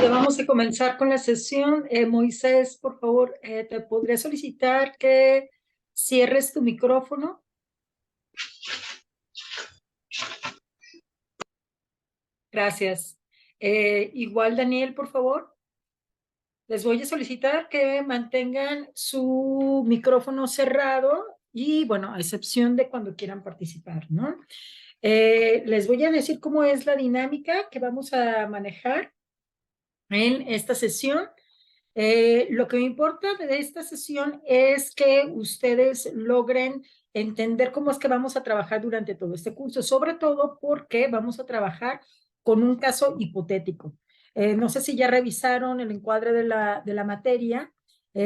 ya vamos a comenzar con la sesión. Moisés, por favor, te podría solicitar que cierres tu micrófono. Gracias. Igual, Daniel, por favor. Les voy a solicitar que mantengan su micrófono cerrado y, bueno, a excepción de cuando quieran participar, ¿no? Les voy a decir cómo es la dinámica que vamos a manejar en esta sesión. Lo que me importa de esta sesión es que ustedes logren entender cómo es que vamos a trabajar durante todo este curso, sobre todo porque vamos a trabajar con un caso hipotético. No sé si ya revisaron el encuadre de la materia.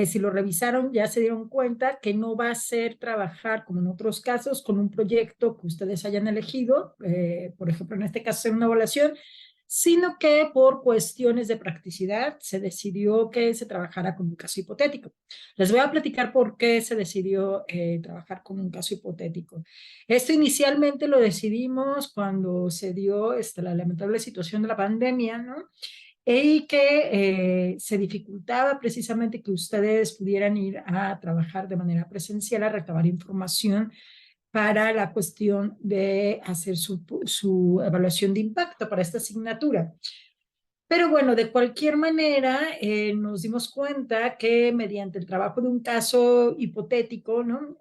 Si lo revisaron, ya se dieron cuenta que no va a ser trabajar como en otros casos con un proyecto que ustedes hayan elegido, por ejemplo, en este caso, hacer una evaluación, sino que por cuestiones de practicidad se decidió que se trabajara con un caso hipotético. Les voy a platicar por qué se decidió trabajar con un caso hipotético. Esto inicialmente lo decidimos cuando se dio la lamentable situación de la pandemia, ¿no? Y que se dificultaba precisamente que ustedes pudieran ir a trabajar de manera presencial, a recabar información para la cuestión de hacer su evaluación de impacto para esta asignatura. Pero bueno, de cualquier manera, nos dimos cuenta que mediante el trabajo de un caso hipotético, ¿no?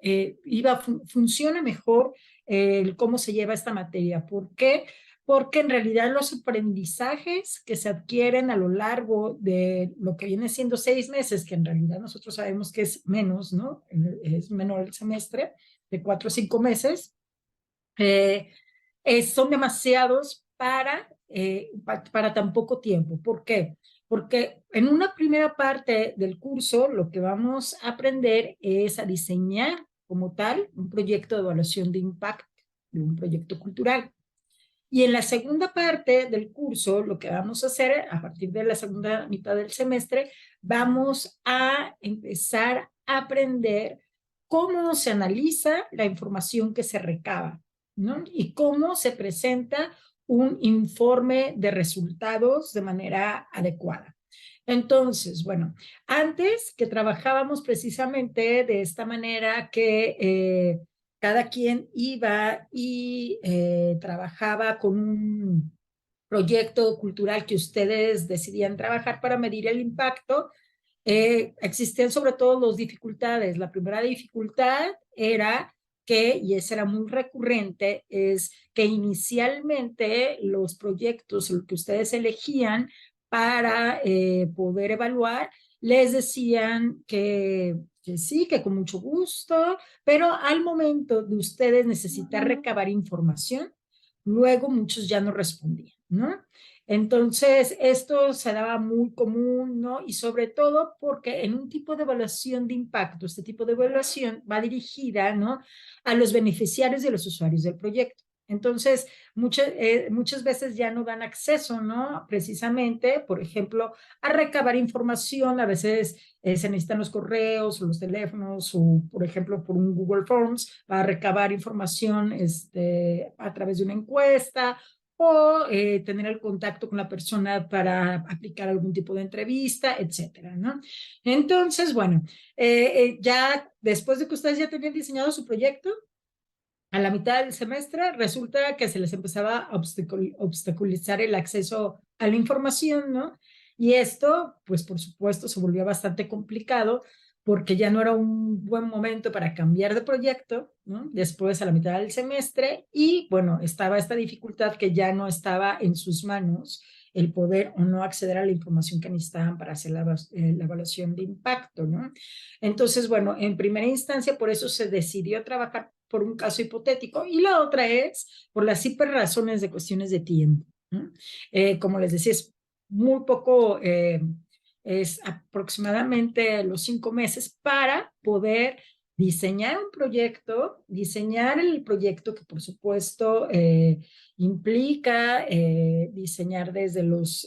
Funciona mejor el cómo se lleva esta materia. ¿Por qué? Porque en realidad los aprendizajes que se adquieren a lo largo de lo que viene siendo 6 meses, que en realidad nosotros sabemos que es menos, ¿no? Es menor el semestre, de 4 o 5 meses, eh, son demasiados para tan poco tiempo. ¿Por qué? Porque en una primera parte del curso lo que vamos a aprender es a diseñar como tal un proyecto de evaluación de impacto de un proyecto cultural. Y en la segunda parte del curso, lo que vamos a hacer a partir de la segunda mitad del semestre, vamos a empezar a aprender cómo se analiza la información que se recaba, ¿no? Y cómo se presenta un informe de resultados de manera adecuada. Entonces, bueno, antes que trabajábamos precisamente de esta manera que cada quien iba y trabajaba con un proyecto cultural que ustedes decidían trabajar para medir el impacto. Existían sobre todo dos dificultades. La primera dificultad era que, y esa era muy recurrente, es que inicialmente los proyectos, lo que ustedes elegían para poder evaluar, les decían que sí, que con mucho gusto, pero al momento de ustedes necesitar recabar información, luego muchos ya no respondían, ¿no? Entonces, esto se daba muy común, ¿no? Y sobre todo porque en un tipo de evaluación de impacto, este tipo de evaluación va dirigida, ¿no? A los beneficiarios y a los usuarios del proyecto. Entonces, muchas veces ya no dan acceso, ¿no? Precisamente, por ejemplo, a recabar información. A veces se necesitan los correos o los teléfonos o, por ejemplo, por un Google Forms para recabar información a través de una encuesta o tener el contacto con la persona para aplicar algún tipo de entrevista, etcétera, ¿no? Entonces, bueno, ya después de que ustedes ya tenían diseñado su proyecto, a la mitad del semestre resulta que se les empezaba a obstaculizar el acceso a la información, ¿no? Y esto, pues por supuesto, se volvió bastante complicado porque ya no era un buen momento para cambiar de proyecto, ¿no? Después a la mitad del semestre y bueno, estaba esta dificultad que ya no estaba en sus manos el poder o no acceder a la información que necesitaban para hacer la evaluación de impacto, ¿no? Entonces, bueno, en primera instancia, por eso se decidió trabajar por un caso hipotético y la otra es por las hiper razones de cuestiones de tiempo, ¿no? Como les decía, es muy poco, es aproximadamente los 5 meses para poder diseñar un proyecto, diseñar el proyecto que por supuesto implica diseñar desde los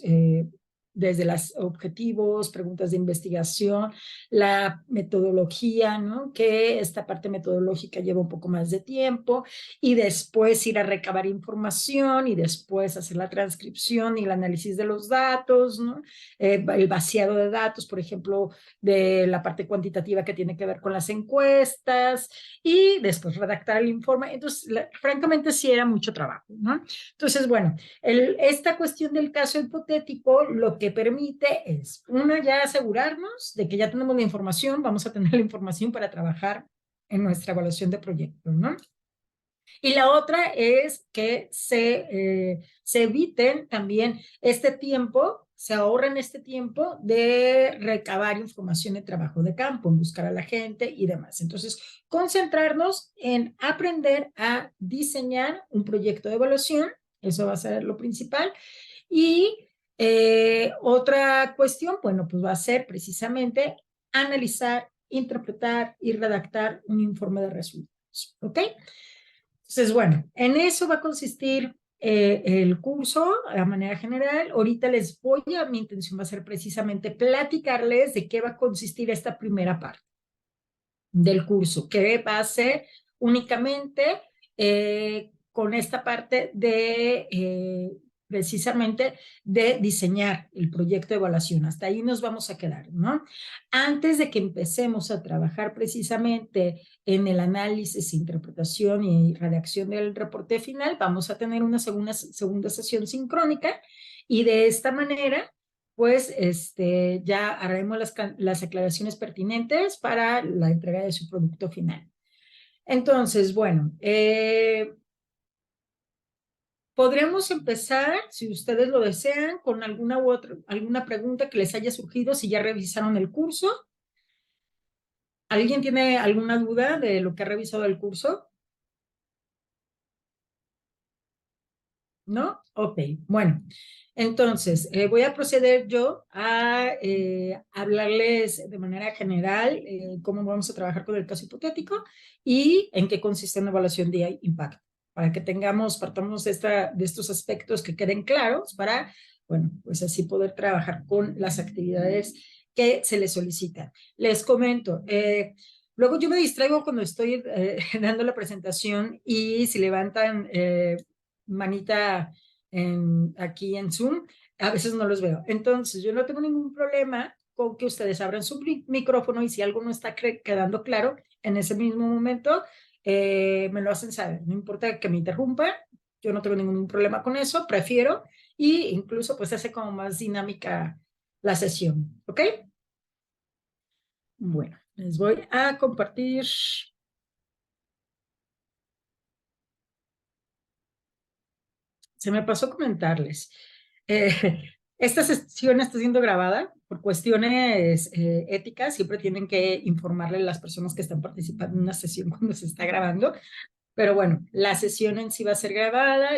desde los objetivos, preguntas de investigación, la metodología, ¿no? Que esta parte metodológica lleva un poco más de tiempo y después ir a recabar información y después hacer la transcripción y el análisis de los datos, ¿no? El vaciado de datos, por ejemplo, de la parte cuantitativa que tiene que ver con las encuestas y después redactar el informe. Entonces, francamente, sí era mucho trabajo, ¿no? Entonces, bueno, esta cuestión del caso hipotético lo que permite es, una, ya asegurarnos de que ya tenemos la información, vamos a tener la información para trabajar en nuestra evaluación de proyecto, ¿no? Y la otra es que se eviten también este tiempo, se ahorren este tiempo de recabar información de trabajo de campo, en buscar a la gente y demás. Entonces, concentrarnos en aprender a diseñar un proyecto de evaluación, eso va a ser lo principal. Y otra cuestión, bueno, pues va a ser precisamente analizar, interpretar y redactar un informe de resultados, ¿ok? Entonces, bueno, en eso va a consistir el curso a manera general. Ahorita mi intención va a ser precisamente platicarles de qué va a consistir esta primera parte del curso, que va a ser únicamente con esta parte de precisamente de diseñar el proyecto de evaluación. Hasta ahí nos vamos a quedar, ¿no? Antes de que empecemos a trabajar precisamente en el análisis, interpretación y redacción del reporte final, vamos a tener una segunda sesión sincrónica y de esta manera pues ya haremos las aclaraciones pertinentes para la entrega de su producto final. Entonces, bueno, podremos empezar, si ustedes lo desean, con alguna pregunta que les haya surgido si ya revisaron el curso. ¿Alguien tiene alguna duda de lo que ha revisado el curso? ¿No? Ok, bueno. Entonces, voy a proceder yo a hablarles de manera general cómo vamos a trabajar con el caso hipotético y en qué consiste una evaluación de impacto, para que partamos de estos aspectos que queden claros para, bueno, pues así poder trabajar con las actividades que se les solicitan. Les comento, luego yo me distraigo cuando estoy dando la presentación y si levantan manita aquí en Zoom, a veces no los veo. Entonces, yo no tengo ningún problema con que ustedes abran su micrófono y si algo no está quedando claro, en ese mismo momento me lo hacen saber. No importa que me interrumpan, yo no tengo ningún problema con eso, prefiero y incluso pues hace como más dinámica la sesión, ¿ok? Bueno, les voy a compartir. Se me pasó comentarles. Eh, esta sesión está siendo grabada por cuestiones éticas. Siempre tienen que informarle a las personas que están participando en una sesión cuando se está grabando. Pero bueno, la sesión en sí va a ser grabada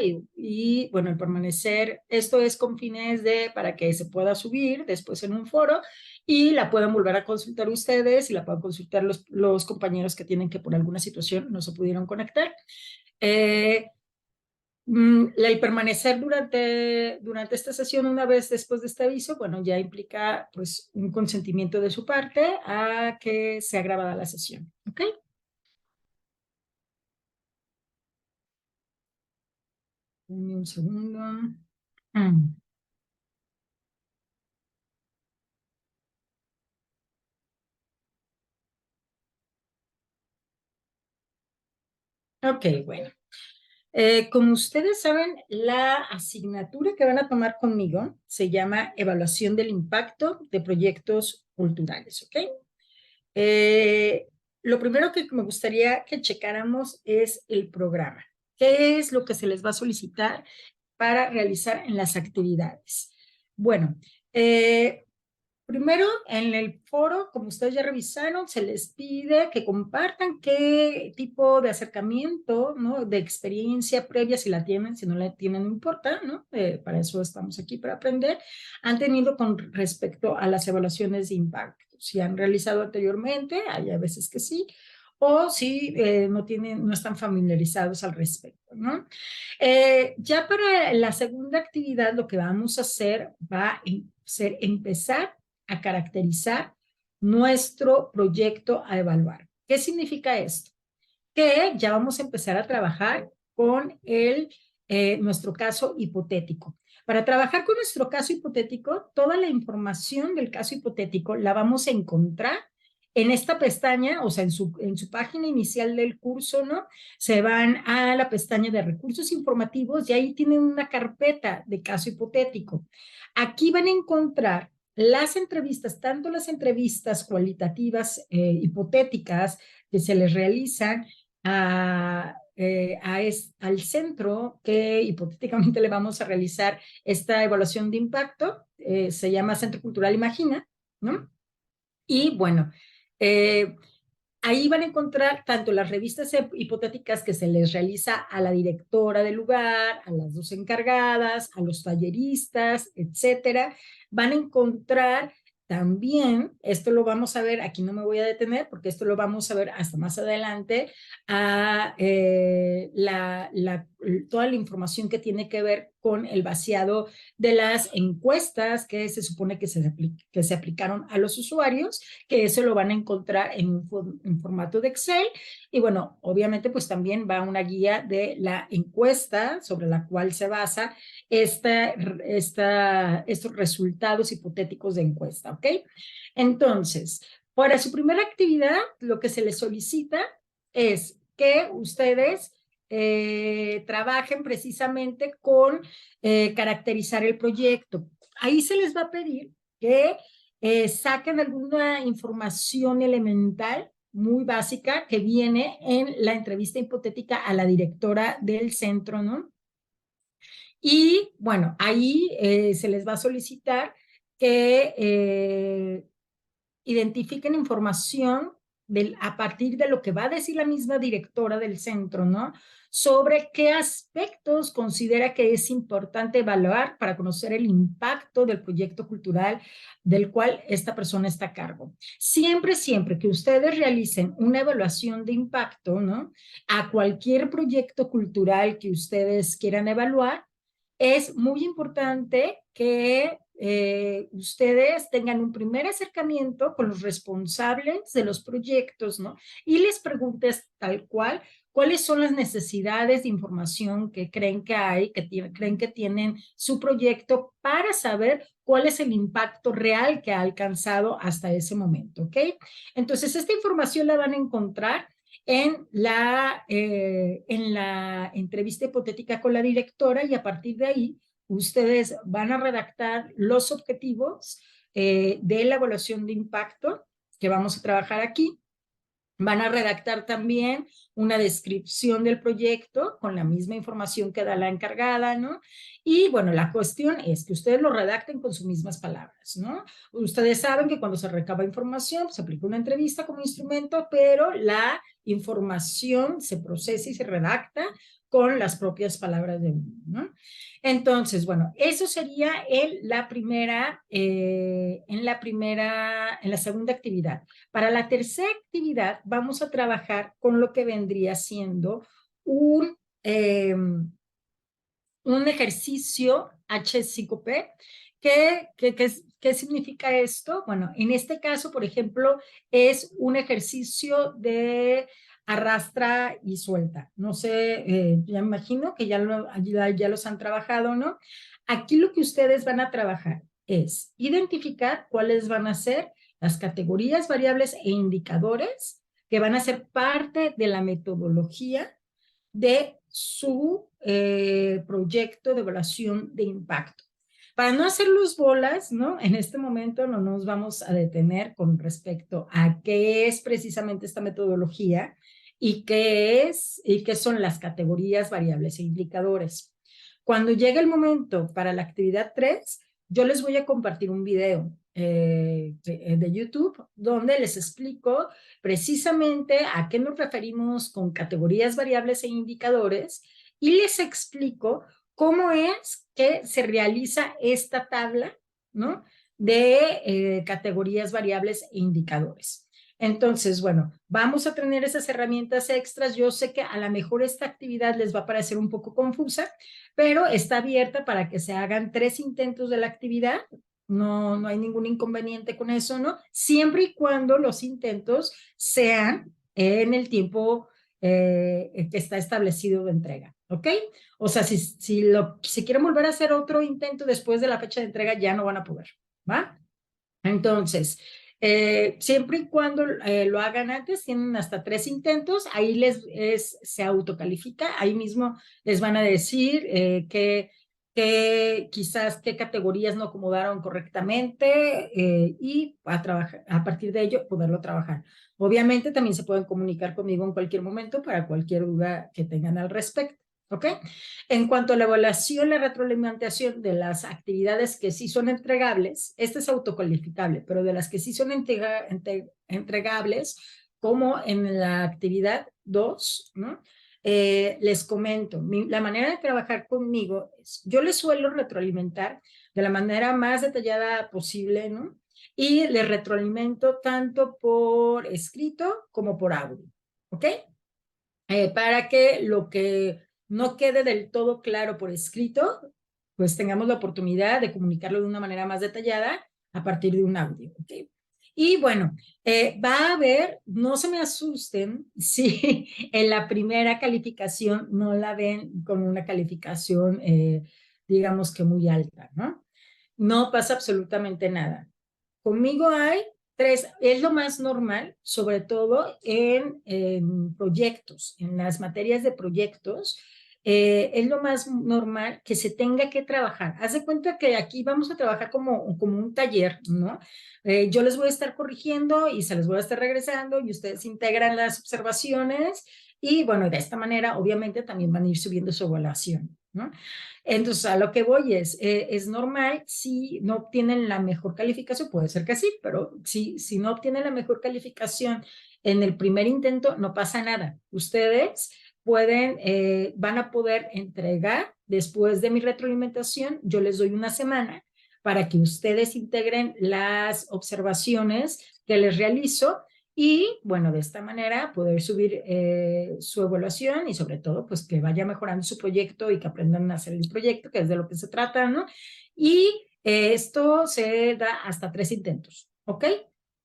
bueno, el permanecer, esto es con fines para que se pueda subir después en un foro y la puedan volver a consultar ustedes y la puedan consultar los compañeros que tienen que por alguna situación no se pudieron conectar. El permanecer durante esta sesión una vez después de este aviso, bueno, ya implica pues un consentimiento de su parte a que sea grabada la sesión, ¿ok? Un segundo. Mm, Ok, bueno. Como ustedes saben, la asignatura que van a tomar conmigo se llama Evaluación del Impacto de Proyectos Culturales, ¿ok? Eh, lo primero que me gustaría que checáramos es el programa. ¿Qué es lo que se les va a solicitar para realizar en las actividades? Bueno, primero, en el foro, como ustedes ya revisaron, se les pide que compartan qué tipo de acercamiento, ¿no? De experiencia previa, si la tienen, si no la tienen, no importa, ¿no? Para eso estamos aquí, para aprender, han tenido con respecto a las evaluaciones de impacto. Si han realizado anteriormente, hay a veces que sí, o si no están familiarizados al respecto, ¿no? Ya para la segunda actividad, lo que vamos a hacer va empezar a caracterizar nuestro proyecto a evaluar. ¿Qué significa esto? Que ya vamos a empezar a trabajar con nuestro caso hipotético. Para trabajar con nuestro caso hipotético, toda la información del caso hipotético la vamos a encontrar en esta pestaña, o sea, en su página inicial del curso, ¿no? Se van a la pestaña de recursos informativos y ahí tienen una carpeta de caso hipotético. Aquí van a encontrar las entrevistas, tanto las entrevistas cualitativas hipotéticas que se les realizan al centro que hipotéticamente le vamos a realizar esta evaluación de impacto, se llama Centro Cultural Imagina, ¿no? Y bueno, eh, ahí van a encontrar tanto las revistas hipotéticas que se les realiza a la directora del lugar, a las dos encargadas, a los talleristas, etcétera. Van a encontrar también, esto lo vamos a ver, aquí no me voy a detener porque esto lo vamos a ver hasta más adelante, a toda la información que tiene que ver con el vaciado de las encuestas que se supone que se aplicaron a los usuarios, que eso lo van a encontrar en formato de Excel. Y bueno, obviamente pues también va una guía de la encuesta sobre la cual se basa estos resultados hipotéticos de encuesta, ¿ok? Entonces, para su primera actividad, lo que se les solicita es que ustedes trabajen precisamente con caracterizar el proyecto. Ahí se les va a pedir que saquen alguna información elemental muy básica que viene en la entrevista hipotética a la directora del centro, ¿no? Y bueno, ahí se les va a solicitar que identifiquen información a partir de lo que va a decir la misma directora del centro, ¿no? Sobre qué aspectos considera que es importante evaluar para conocer el impacto del proyecto cultural del cual esta persona está a cargo. Siempre, siempre que ustedes realicen una evaluación de impacto, ¿no? A cualquier proyecto cultural que ustedes quieran evaluar, es muy importante que ustedes tengan un primer acercamiento con los responsables de los proyectos, ¿no? Y les preguntes tal cual cuáles son las necesidades de información que creen que hay, creen que tienen su proyecto para saber cuál es el impacto real que ha alcanzado hasta ese momento, ¿ok? Entonces, esta información la van a encontrar en la entrevista hipotética con la directora y a partir de ahí ustedes van a redactar los objetivos de la evaluación de impacto que vamos a trabajar aquí. Van a redactar también una descripción del proyecto con la misma información que da la encargada, ¿no? Y bueno, la cuestión es que ustedes lo redacten con sus mismas palabras, ¿no? Ustedes saben que cuando se recaba información, se aplica una entrevista como instrumento, pero la información se procesa y se redacta con las propias palabras de uno, ¿no? Entonces, bueno, eso sería en la segunda actividad. Para la tercera actividad vamos a trabajar con lo que vendría siendo un ejercicio H5P. ¿Qué significa esto? Bueno, en este caso, por ejemplo, es un ejercicio de arrastra y suelta. No sé, ya me imagino que ya los han trabajado, ¿no? Aquí lo que ustedes van a trabajar es identificar cuáles van a ser las categorías, variables e indicadores que van a ser parte de la metodología de su proyecto de evaluación de impacto. Para no hacerlos bolas, ¿no? En este momento no nos vamos a detener con respecto a qué es precisamente esta metodología y qué son las categorías, variables e indicadores. Cuando llegue el momento para la actividad 3, yo les voy a compartir un video de YouTube donde les explico precisamente a qué nos referimos con categorías, variables e indicadores y les explico cómo es que se realiza esta tabla, ¿no? De categorías, variables e indicadores. Entonces, bueno, vamos a tener esas herramientas extras. Yo sé que a lo mejor esta actividad les va a parecer un poco confusa, pero está abierta para que se hagan 3 intentos de la actividad, no hay ningún inconveniente con eso, ¿no? Siempre y cuando los intentos sean en el tiempo que está establecido de entrega, ¿ok? O sea, si quieren volver a hacer otro intento después de la fecha de entrega, ya no van a poder, ¿va? Entonces, siempre y cuando lo hagan antes, tienen hasta 3 intentos, ahí se autocalifica, ahí mismo les van a decir que quizás qué categorías no acomodaron correctamente y a partir de ello poderlo trabajar. Obviamente también se pueden comunicar conmigo en cualquier momento para cualquier duda que tengan al respecto. ¿Ok? En cuanto a la evaluación, la retroalimentación de las actividades que sí son entregables, esta es autocalificable, pero de las que sí son entregables, como en la actividad 2, ¿no? Les comento, la manera de trabajar conmigo es, yo les suelo retroalimentar de la manera más detallada posible, ¿no? Y les retroalimento tanto por escrito como por audio, ¿ok? Para que lo que no quede del todo claro por escrito, pues tengamos la oportunidad de comunicarlo de una manera más detallada a partir de un audio. ¿Okay? Y bueno, va a haber, no se me asusten si en la primera calificación no la ven con una calificación, digamos que muy alta, ¿no? No pasa absolutamente nada. Conmigo hay 3, es lo más normal, sobre todo en proyectos, en las materias de proyectos, es lo más normal que se tenga que trabajar. Haz de cuenta que aquí vamos a trabajar como un taller, ¿no? Yo les voy a estar corrigiendo y se les voy a estar regresando y ustedes integran las observaciones y bueno, de esta manera obviamente también van a ir subiendo su evaluación, ¿no? Entonces, a lo que voy es normal si no obtienen la mejor calificación, puede ser que sí, pero si no obtienen la mejor calificación en el primer intento, no pasa nada. Ustedes van a poder entregar después de mi retroalimentación, yo les doy una semana para que ustedes integren las observaciones que les realizo y bueno, de esta manera poder subir su evaluación y sobre todo pues que vaya mejorando su proyecto y que aprendan a hacer el proyecto, que es de lo que se trata, ¿no? Y esto se da hasta 3 intentos, ¿ok?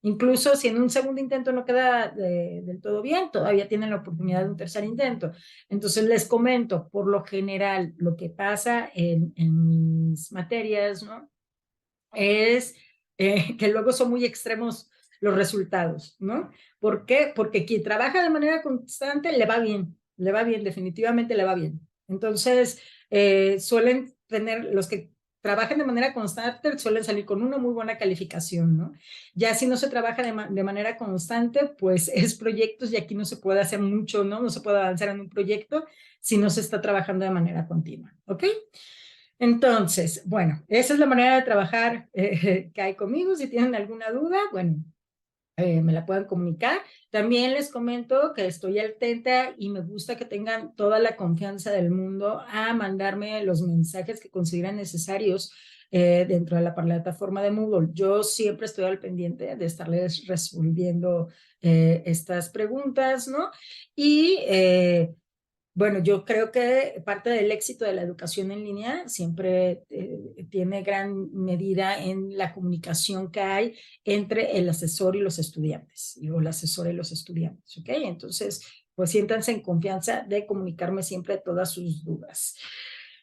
Incluso si en un segundo intento no queda del todo bien, todavía tienen la oportunidad de un tercer intento. Entonces les comento, por lo general, lo que pasa en mis materias, ¿no? Es que luego son muy extremos los resultados, ¿no? ¿Por qué? Porque quien trabaja de manera constante le va bien, definitivamente le va bien. Entonces, suelen tener, los que trabajan de manera constante suelen salir con una muy buena calificación, ¿no? Ya si no se trabaja de manera constante, pues es proyectos y aquí no se puede hacer mucho, ¿no? No se puede avanzar en un proyecto si no se está trabajando de manera continua, ¿ok? Entonces, bueno, esa es la manera de trabajar que hay conmigo. Si tienen alguna duda, bueno, me la pueden comunicar. También les comento que estoy atenta y me gusta que tengan toda la confianza del mundo a mandarme los mensajes que consideran necesarios dentro de la plataforma de Moodle. Yo siempre estoy al pendiente de estarles resolviendo estas preguntas, ¿no? Y bueno, yo creo que parte del éxito de la educación en línea siempre tiene gran medida en la comunicación que hay entre el asesor y los estudiantes, o el asesor y los estudiantes, ¿ok? Entonces, pues siéntanse en confianza de comunicarme siempre todas sus dudas.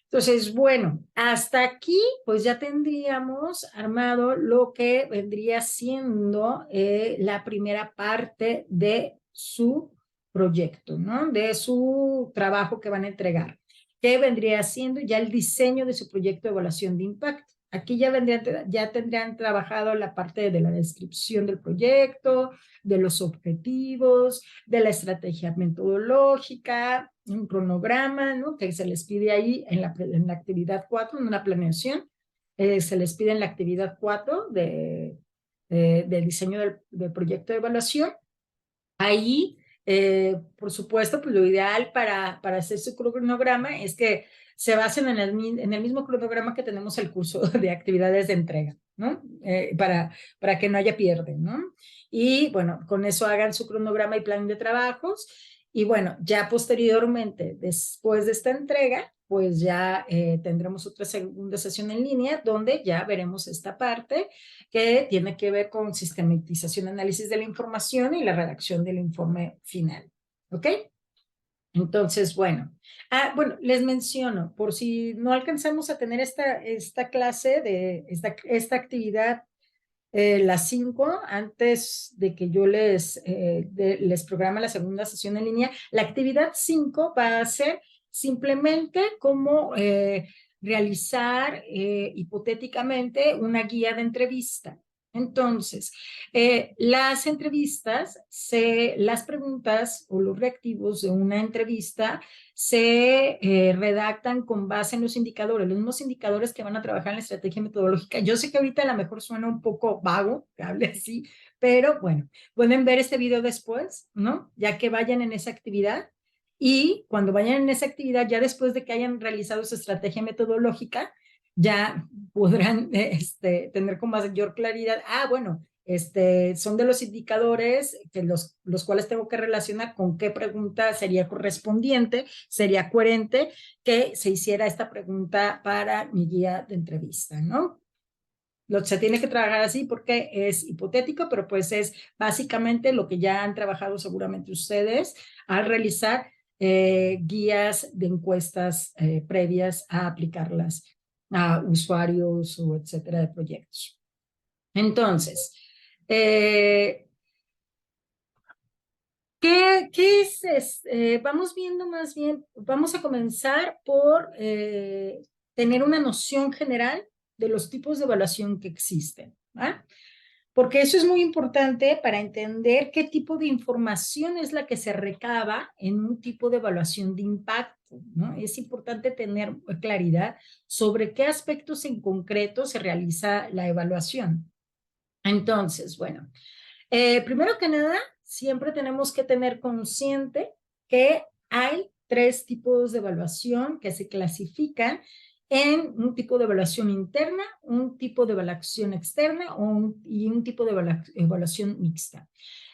Entonces, bueno, hasta aquí pues ya tendríamos armado lo que vendría siendo la primera parte de su proyecto, ¿no? De su trabajo que van a entregar, que vendría siendo ya el diseño de su proyecto de evaluación de impacto. Aquí ya tendrían trabajado la parte de la descripción del proyecto, de los objetivos, de la estrategia metodológica, un cronograma, ¿no? Que se les pide ahí en la actividad 4, en una planeación, se les pide en la actividad 4 del diseño del proyecto de evaluación. Ahí, por supuesto, pues lo ideal para hacer su cronograma es que se basen en el mismo cronograma que tenemos el curso de actividades de entrega, ¿no? Para que no haya pierde, ¿no? Y bueno, con eso hagan su cronograma y plan de trabajos. Y bueno, ya posteriormente, después de esta entrega, pues ya tendremos otra segunda sesión en línea donde ya veremos esta parte que tiene que ver con sistematización, análisis de la información y la redacción del informe final. ¿Ok? Entonces, bueno. Bueno, les menciono, por si no alcanzamos a tener esta clase de esta actividad las 5 antes de que yo les programe la segunda sesión en línea. La actividad 5 va a ser simplemente como realizar hipotéticamente una guía de entrevista. Entonces, las entrevistas, las preguntas o los reactivos de una entrevista se redactan con base en los mismos indicadores que van a trabajar en la estrategia metodológica. Yo sé que ahorita a lo mejor suena un poco vago, que hable así, pero bueno, pueden ver este video después, ¿no? Ya que vayan en esa actividad y cuando vayan en esa actividad, ya después de que hayan realizado su estrategia metodológica, ya podrán tener con mayor claridad, bueno, son de los indicadores que los cuales tengo que relacionar con qué pregunta sería correspondiente, sería coherente que se hiciera esta pregunta para mi guía de entrevista, ¿no? Se tiene que trabajar así porque es hipotético, pero pues es básicamente lo que ya han trabajado seguramente ustedes al realizar guías de encuestas previas a aplicarlas a usuarios o etcétera de proyectos. Entonces, ¿qué es? Vamos viendo más bien, vamos a comenzar por tener una noción general de los tipos de evaluación que existen, ¿va? Porque eso es muy importante para entender qué tipo de información es la que se recaba en un tipo de evaluación de impacto, ¿no? Es importante tener claridad sobre qué aspectos en concreto se realiza la evaluación. Entonces, bueno, primero que nada, siempre tenemos que tener consciente que hay 3 tipos de evaluación que se clasifican en un tipo de evaluación interna, un tipo de evaluación externa y un tipo de evaluación mixta.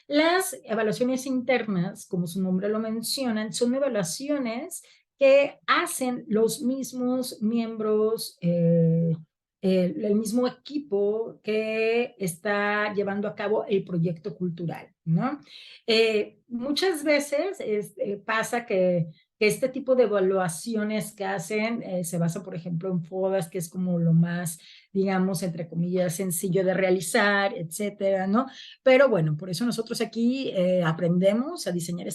Las evaluaciones internas, como su nombre lo mencionan, son evaluaciones que hacen los mismos miembros el mismo equipo que está llevando a cabo el proyecto cultural, ¿no? Muchas veces pasa que este tipo de evaluaciones que hacen se basa, por ejemplo, en FODAS, que es como lo más, digamos, entre comillas, sencillo de realizar, etcétera, ¿no? Pero bueno, por eso nosotros aquí aprendemos a diseñar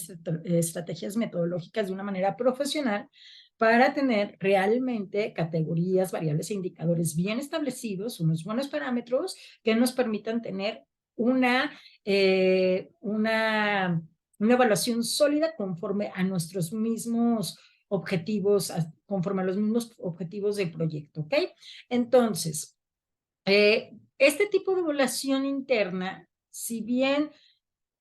estrategias metodológicas de una manera profesional para tener realmente categorías, variables e indicadores bien establecidos, unos buenos parámetros que nos permitan tener una evaluación sólida conforme a nuestros mismos objetivos, conforme a los mismos objetivos del proyecto, ¿ok? Entonces, este tipo de evaluación interna, si bien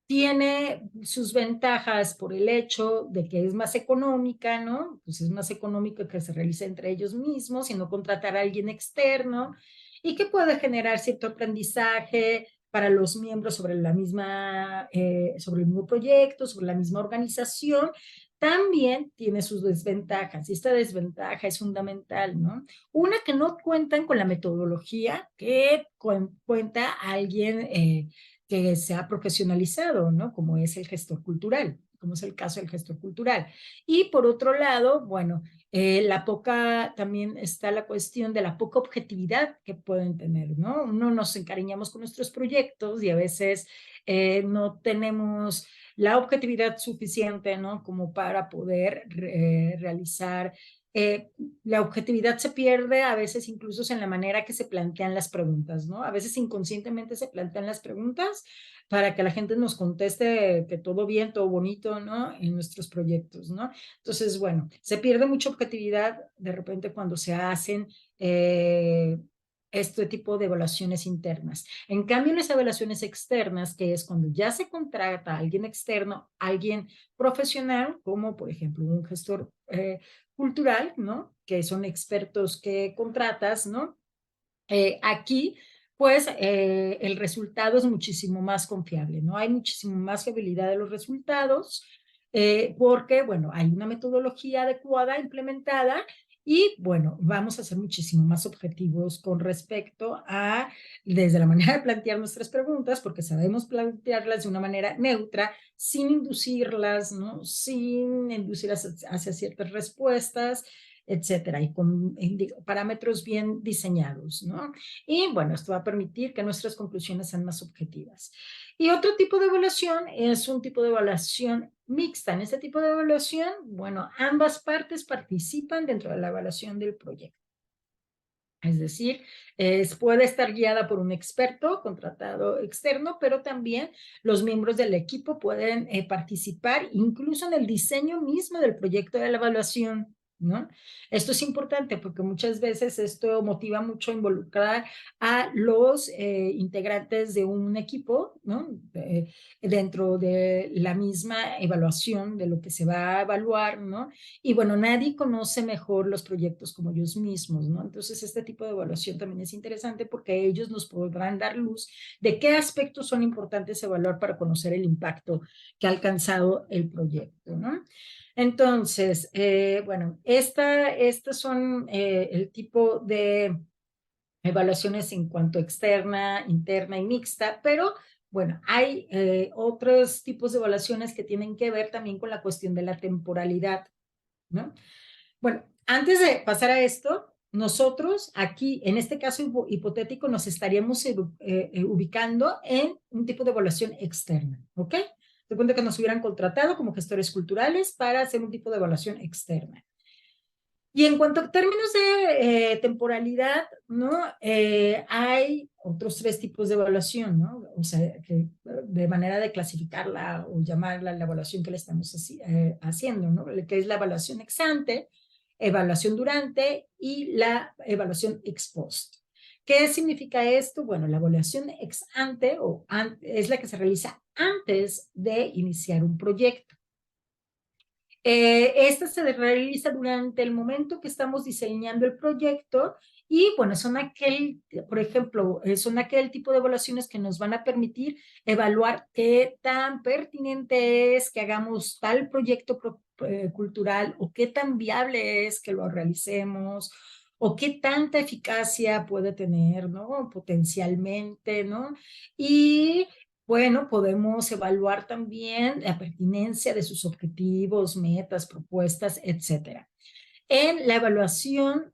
tiene sus ventajas por el hecho de que es más económica, ¿no? Pues es más económico que se realice entre ellos mismos y no contratar a alguien externo y que puede generar cierto aprendizaje para los miembros sobre sobre el mismo proyecto, sobre la misma organización. También tiene sus desventajas y esta desventaja es fundamental, ¿no? Una, que no cuentan con la metodología que cuenta alguien que se ha profesionalizado, ¿no? Como es el gestor cultural, como es el caso del gestor cultural. Y por otro lado, bueno, también está la cuestión de la poca objetividad que pueden tener, ¿no? No nos encariñamos con nuestros proyectos y a veces no tenemos la objetividad suficiente, ¿no? Como para poder realizar la objetividad se pierde a veces incluso en la manera que se plantean las preguntas, ¿no? A veces inconscientemente se plantean las preguntas para que la gente nos conteste que todo bien, todo bonito, ¿no? En nuestros proyectos, ¿no? Entonces, bueno, se pierde mucha objetividad de repente cuando se hacen este tipo de evaluaciones internas. En cambio, las evaluaciones externas, que es cuando ya se contrata a alguien externo, alguien profesional, como por ejemplo un gestor cultural, ¿no? Que son expertos que contratas, ¿no? Aquí, pues, el resultado es muchísimo más confiable, ¿no? Hay muchísimo más fiabilidad de los resultados porque, bueno, hay una metodología adecuada implementada Y bueno, vamos a ser muchísimo más objetivos con respecto a, desde la manera de plantear nuestras preguntas, porque sabemos plantearlas de una manera neutra, sin inducirlas, ¿no? Sin inducir hacia ciertas respuestas, etcétera, y con parámetros bien diseñados, ¿no? Y bueno, esto va a permitir que nuestras conclusiones sean más objetivas. Y otro tipo de evaluación es un tipo de evaluación mixta. En este tipo de evaluación, bueno, ambas partes participan dentro de la evaluación del proyecto. Es decir, puede estar guiada por un experto contratado externo, pero también los miembros del equipo pueden participar incluso en el diseño mismo del proyecto de la evaluación, ¿no? Esto es importante porque muchas veces esto motiva mucho a involucrar a los integrantes de un equipo, ¿no? Dentro de la misma evaluación de lo que se va a evaluar, ¿no? Y bueno, nadie conoce mejor los proyectos como ellos mismos, ¿no? Entonces, este tipo de evaluación también es interesante porque ellos nos podrán dar luz de qué aspectos son importantes evaluar para conocer el impacto que ha alcanzado el proyecto, ¿no? Entonces, bueno, estas son el tipo de evaluaciones en cuanto a externa, interna y mixta, pero bueno, hay otros tipos de evaluaciones que tienen que ver también con la cuestión de la temporalidad, ¿no? Bueno, antes de pasar a esto, nosotros aquí, en este caso hipotético, nos estaríamos ubicando en un tipo de evaluación externa, ¿ok? De cuenta que nos hubieran contratado como gestores culturales para hacer un tipo de evaluación externa. Y en cuanto a términos de temporalidad, ¿no? Hay otros tres tipos de evaluación, ¿no? O sea, que, de manera de clasificarla o llamarla la evaluación que le estamos haciendo, ¿no? Que es la evaluación ex ante, evaluación durante y la evaluación ex post. ¿Qué significa esto? Bueno, la evaluación ex ante es la que se realiza antes de iniciar un proyecto. Esta se realiza durante el momento que estamos diseñando el proyecto y bueno, por ejemplo, son aquel tipo de evaluaciones que nos van a permitir evaluar qué tan pertinente es que hagamos tal proyecto cultural o qué tan viable es que lo realicemos o qué tanta eficacia puede tener, ¿no? Potencialmente, ¿no? Y bueno, podemos evaluar también la pertinencia de sus objetivos, metas, propuestas, etcétera. En la evaluación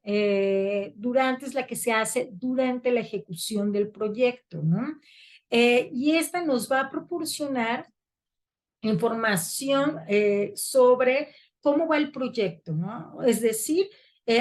durante es la que se hace durante la ejecución del proyecto, ¿no? Y esta nos va a proporcionar información sobre cómo va el proyecto, ¿no? Es decir,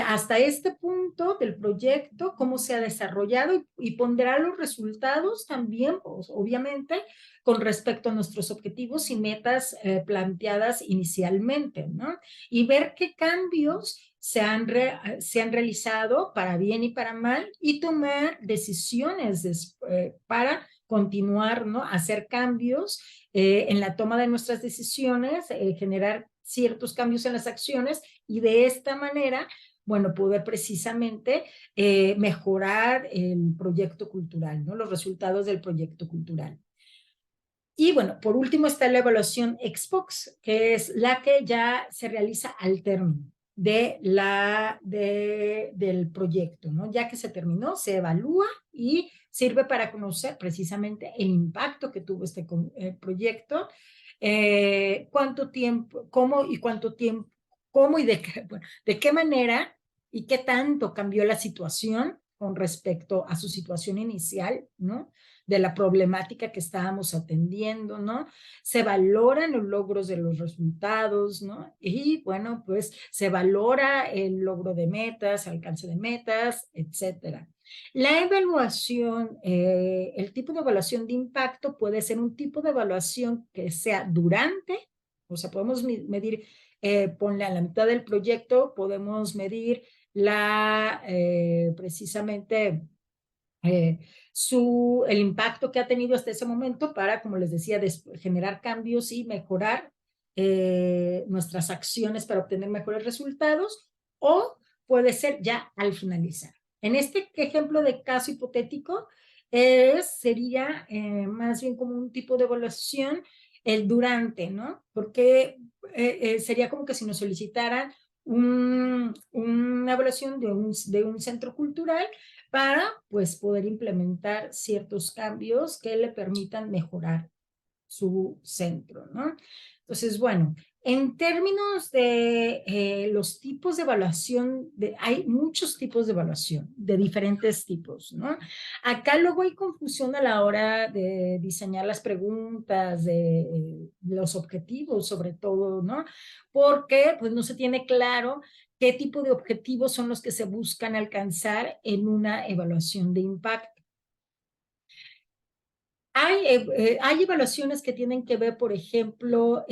hasta este punto del proyecto, cómo se ha desarrollado y pondrá los resultados también, pues, obviamente, con respecto a nuestros objetivos y metas planteadas inicialmente, ¿no? Y ver qué cambios se han realizado para bien y para mal y tomar decisiones para continuar, ¿no? Hacer cambios en la toma de nuestras decisiones, generar ciertos cambios en las acciones y de esta manera, bueno, poder precisamente mejorar el proyecto cultural, ¿no? Los resultados del proyecto cultural. Y bueno, por último está la evaluación ex post, que es la que ya se realiza al término del proyecto, ¿no? Ya que se terminó, se evalúa y sirve para conocer precisamente el impacto que tuvo este proyecto, cuánto tiempo, cómo y cuánto tiempo, cómo y bueno, de qué manera y qué tanto cambió la situación con respecto a su situación inicial, ¿no? De la problemática que estábamos atendiendo, ¿no? Se valoran los logros de los resultados, ¿no? Y bueno, pues se valora el logro de metas, alcance de metas, etcétera. La evaluación, el tipo de evaluación de impacto puede ser un tipo de evaluación que sea durante, o sea, podemos medir, ponle a la mitad del proyecto, podemos medir precisamente el impacto que ha tenido hasta ese momento para, como les decía, generar cambios y mejorar nuestras acciones para obtener mejores resultados, o puede ser ya al finalizar. En este ejemplo de caso hipotético, sería más bien como un tipo de evaluación el durante, ¿no? Porque sería como que si nos solicitaran una evaluación de un centro cultural para pues poder implementar ciertos cambios que le permitan mejorar su centro, ¿no? Entonces, bueno, en términos de los tipos de evaluación, hay muchos tipos de evaluación, de diferentes tipos, ¿no? Acá luego hay confusión a la hora de diseñar las preguntas, de los objetivos, sobre todo, ¿no? Porque pues no se tiene claro qué tipo de objetivos son los que se buscan alcanzar en una evaluación de impacto. Hay evaluaciones que tienen que ver, por ejemplo,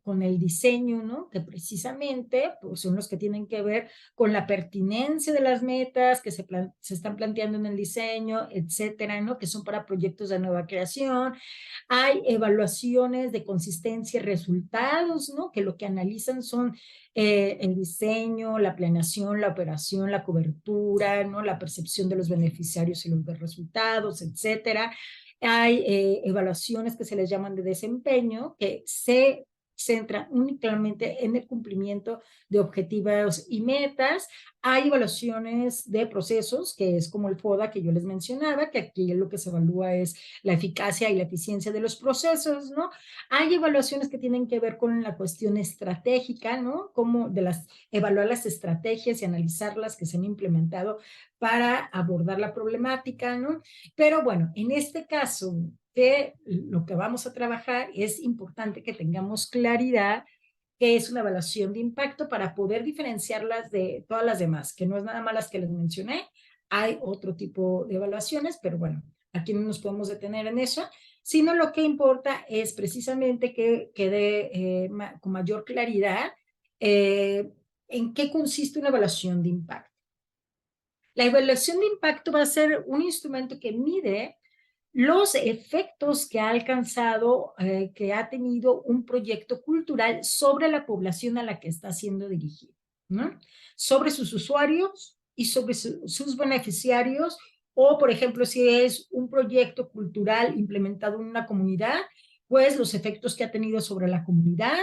con el diseño, ¿no? Que precisamente pues, son los que tienen que ver con la pertinencia de las metas que se están planteando en el diseño, etcétera, ¿no? Que son para proyectos de nueva creación. Hay evaluaciones de consistencia y resultados, ¿no? Que lo que analizan son el diseño, la planeación, la operación, la cobertura, ¿no? La percepción de los beneficiarios y los resultados, etcétera. Hay evaluaciones que se les llaman de desempeño, que se centran únicamente en el cumplimiento de objetivos y metas. Hay evaluaciones de procesos, que es como el FODA que yo les mencionaba, que aquí lo que se evalúa es la eficacia y la eficiencia de los procesos, ¿no? Hay evaluaciones que tienen que ver con la cuestión estratégica, ¿no? Como evaluar las estrategias y analizarlas que se han implementado para abordar la problemática, ¿no? Pero bueno, en este caso de lo que vamos a trabajar, es importante que tengamos claridad qué es una evaluación de impacto para poder diferenciarlas de todas las demás, que no es nada más las que les mencioné. Hay otro tipo de evaluaciones, pero bueno, aquí no nos podemos detener en eso, sino lo que importa es precisamente que quede con mayor claridad eh, en qué consiste una evaluación de impacto. La evaluación de impacto va a ser un instrumento que mide los efectos que ha alcanzado, que ha tenido un proyecto cultural sobre la población a la que está siendo dirigido, ¿no? Sobre sus usuarios y sobre sus beneficiarios, o por ejemplo, si es un proyecto cultural implementado en una comunidad, pues los efectos que ha tenido sobre la comunidad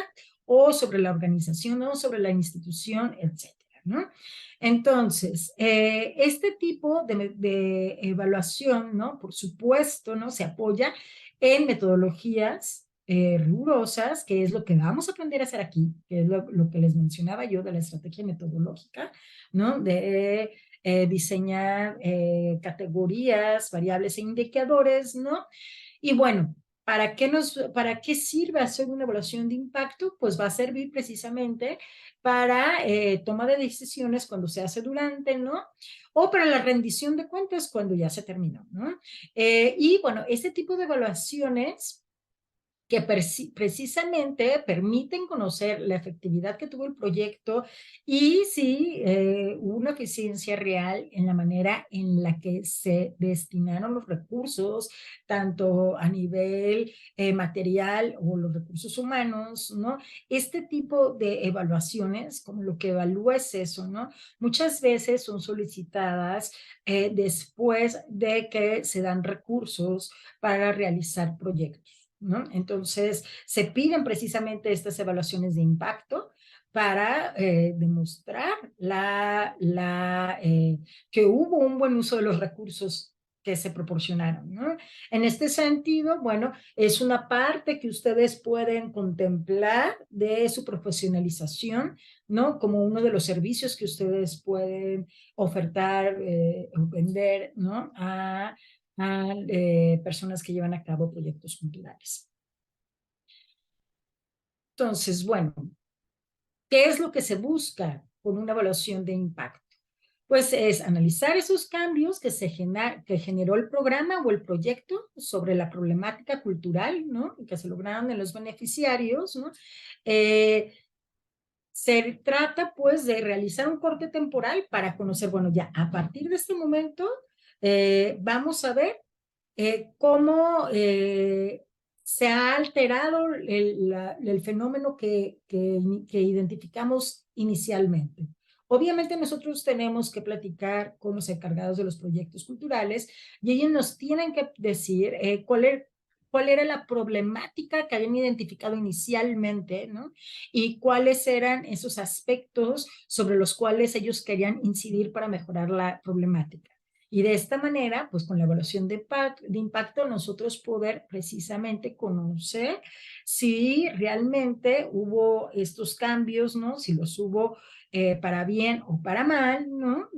o sobre la organización o sobre la institución, etcétera, ¿no? Entonces, este tipo de evaluación, ¿no? Por supuesto, ¿no? Se apoya en metodologías rigurosas, que es lo que vamos a aprender a hacer aquí, que es lo que les mencionaba yo de la estrategia metodológica, ¿no? De diseñar categorías, variables e indicadores, ¿no? Y bueno, ¿para qué sirve hacer una evaluación de impacto? Pues va a servir precisamente para toma de decisiones cuando se hace durante, ¿no? O para la rendición de cuentas cuando ya se terminó, ¿no? Y bueno, este tipo de evaluaciones que precisamente permiten conocer la efectividad que tuvo el proyecto y si hubo una eficiencia real en la manera en la que se destinaron los recursos, tanto a nivel material o los recursos humanos, ¿no? Este tipo de evaluaciones, como lo que evalúa es eso, ¿no? Muchas veces son solicitadas después de que se dan recursos para realizar proyectos, ¿no? Entonces, se piden precisamente estas evaluaciones de impacto para demostrar que hubo un buen uso de los recursos que se proporcionaron, ¿no? En este sentido, bueno, es una parte que ustedes pueden contemplar de su profesionalización, ¿no? Como uno de los servicios que ustedes pueden ofertar o vender, ¿no? A personas que llevan a cabo proyectos culturales. Entonces, bueno, ¿qué es lo que se busca con una evaluación de impacto? Pues es analizar esos cambios que generó el programa o el proyecto sobre la problemática cultural, ¿no? Y que se lograron en los beneficiarios, ¿no? Se trata, pues, de realizar un corte temporal para conocer, bueno, ya a partir de este momento, vamos a ver cómo se ha alterado el fenómeno que identificamos inicialmente. Obviamente nosotros tenemos que platicar con los encargados de los proyectos culturales y ellos nos tienen que decir cuál era la problemática que habían identificado inicialmente, ¿no? Y cuáles eran esos aspectos sobre los cuales ellos querían incidir para mejorar la problemática. Y de esta manera, pues con la evaluación de impacto, nosotros poder precisamente conocer si realmente hubo estos cambios, ¿no? Si los hubo para bien o para mal, ¿no?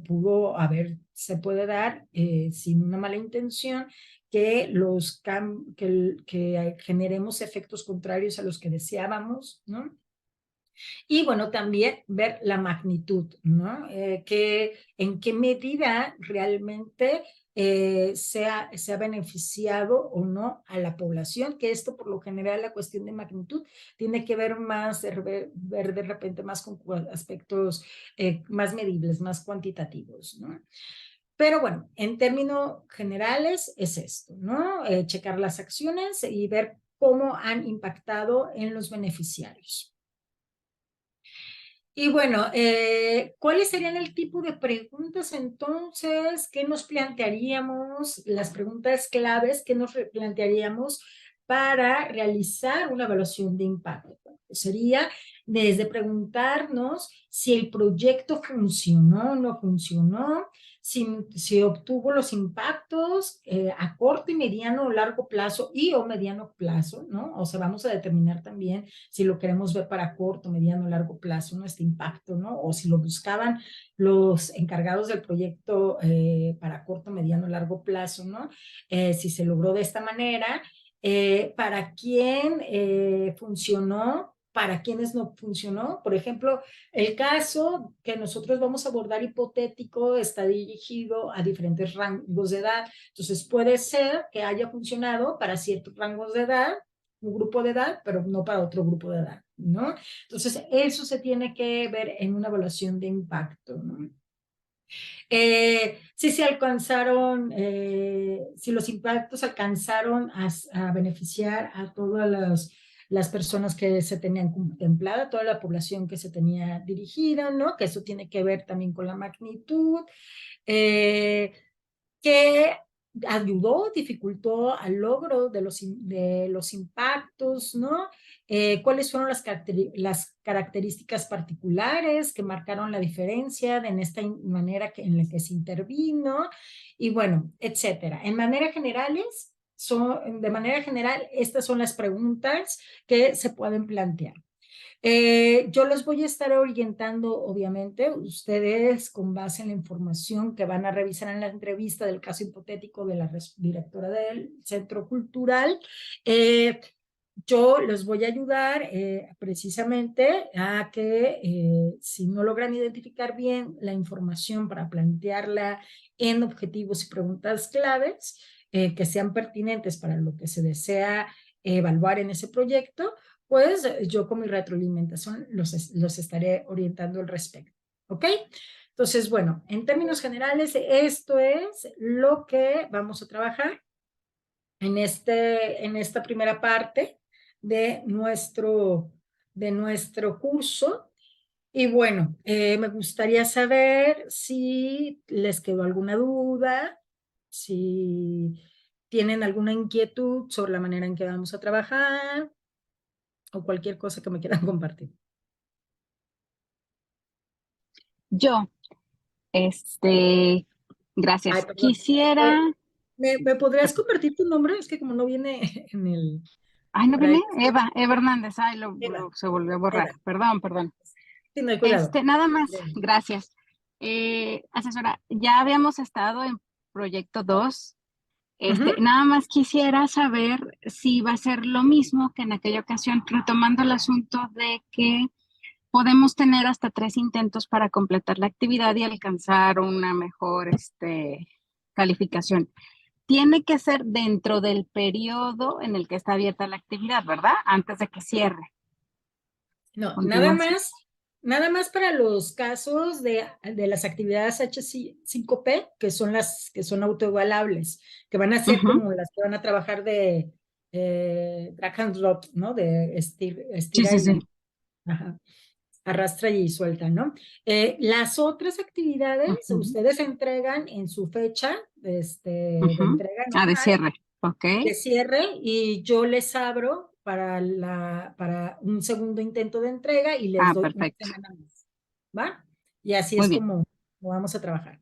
Pudo haber, se puede dar sin una mala intención que que generemos efectos contrarios a los que deseábamos, ¿no? Y bueno, también ver la magnitud, ¿no? En qué medida realmente se ha beneficiado o no a la población, que esto por lo general la cuestión de magnitud tiene que ver más, ver de repente más con aspectos más medibles, más cuantitativos, ¿no? Pero bueno, en términos generales es esto, ¿no? Checar las acciones y ver cómo han impactado en los beneficiarios. Y bueno, ¿cuáles serían el tipo de preguntas entonces? ¿Qué nos plantearíamos? Las preguntas claves que nos plantearíamos para realizar una evaluación de impacto. Sería desde preguntarnos si el proyecto funcionó o no funcionó, si obtuvo los impactos a corto y mediano o largo plazo y o mediano plazo, ¿no? O sea, vamos a determinar también si lo queremos ver para corto, mediano, largo plazo, ¿no? Este impacto, ¿no? O si lo buscaban los encargados del proyecto para corto, mediano, largo plazo, ¿no? Si se logró de esta manera, para quién funcionó, para quienes no funcionó. Por ejemplo, el caso que nosotros vamos a abordar hipotético está dirigido a diferentes rangos de edad. Entonces, puede ser que haya funcionado para ciertos rangos de edad, un grupo de edad, pero no para otro grupo de edad, ¿no? Entonces, eso se tiene que ver en una evaluación de impacto, ¿no? Si se alcanzaron, si los impactos alcanzaron a beneficiar a todas las personas que se tenían contemplada, toda la población que se tenía dirigida, ¿no? Que eso tiene que ver también con la magnitud. Que ayudó, dificultó al logro de los impactos, ¿no? ¿Cuáles fueron las características particulares que marcaron la diferencia en esta manera en la que se intervino? Y bueno, etcétera. De manera general, estas son las preguntas que se pueden plantear. Yo los voy a estar orientando, obviamente, ustedes con base en la información que van a revisar en la entrevista del caso hipotético de la directora del Centro Cultural. Yo les voy a ayudar precisamente a que si no logran identificar bien la información para plantearla en objetivos y preguntas claves que sean pertinentes para lo que se desea evaluar en ese proyecto, pues yo con mi retroalimentación los estaré orientando al respecto. ¿Ok? Entonces, bueno, en términos generales, esto es lo que vamos a trabajar en esta primera parte de nuestro curso. Y bueno, me gustaría saber si les quedó alguna duda, si tienen alguna inquietud sobre la manera en que vamos a trabajar o cualquier cosa que me quieran compartir. Yo, Ay, gracias. perdón. Quisiera, ¿Me podrías compartir tu nombre? Es que como no viene en el... ay, no Por ahí. viene, Eva Hernández, ay, Eva, se volvió a borrar, Eva. perdón. Sí, no hay cuidado. Nada más, gracias. Asesora, ya habíamos estado en proyecto 2. Ujú. Nada más quisiera saber si va a ser lo mismo que en aquella ocasión, retomando el asunto de que podemos tener hasta 3 intentos para completar la actividad y alcanzar una mejor calificación. Tiene que ser dentro del periodo en el que está abierta la actividad, ¿verdad? Antes de que cierre. No, Continúa así. nada más para los casos de las actividades H5P, que son las que son autoevaluables, que van a ser Ujú. como las que van a trabajar de drag and drop, ¿no? De Sí, estira sí, sí. y ajá, arrastra y suelta, ¿no? Las otras actividades Ujú, ustedes entregan en su fecha de ujú. entrega Ah, de normal, cierre. Ok. que cierre y yo les abro para un segundo intento de entrega y les Ah, doy una perfecto. semana más. ¿Va? Y así Muy es bien. como vamos a trabajar.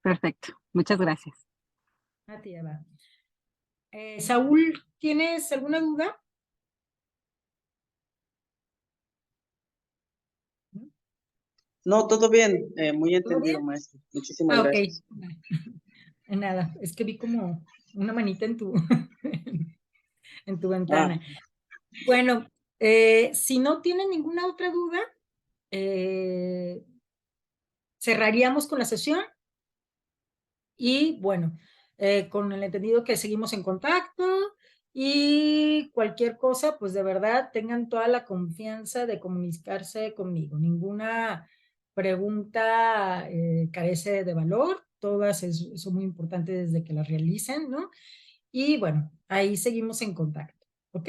Perfecto. Muchas gracias. A ti, Eva. Saúl, ¿tienes alguna duda? No, todo bien, muy ¿Todo entendido, bien? maestro. Muchísimas Ah, ok. gracias. Nada, es que vi como una manita en tu, en tu Ah, ventana. Bueno, si no tienen ninguna otra duda, eh, cerraríamos con la sesión y bueno, con el entendido que seguimos en contacto y cualquier cosa, pues de verdad tengan toda la confianza de comunicarse conmigo. Ninguna pregunta carece de valor, todas son muy importantes desde que las realicen, ¿no? Y bueno, ahí seguimos en contacto, ¿ok?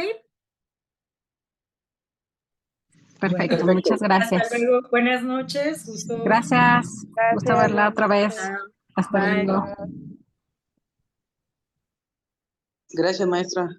Bueno, Perfecto. perfecto. Muchas hasta gracias. luego. Buenas noches. Gusto. Gracias. Gusto Gracias, verla buenas otra vez. noches. Hasta Bye. luego. Gracias, maestra.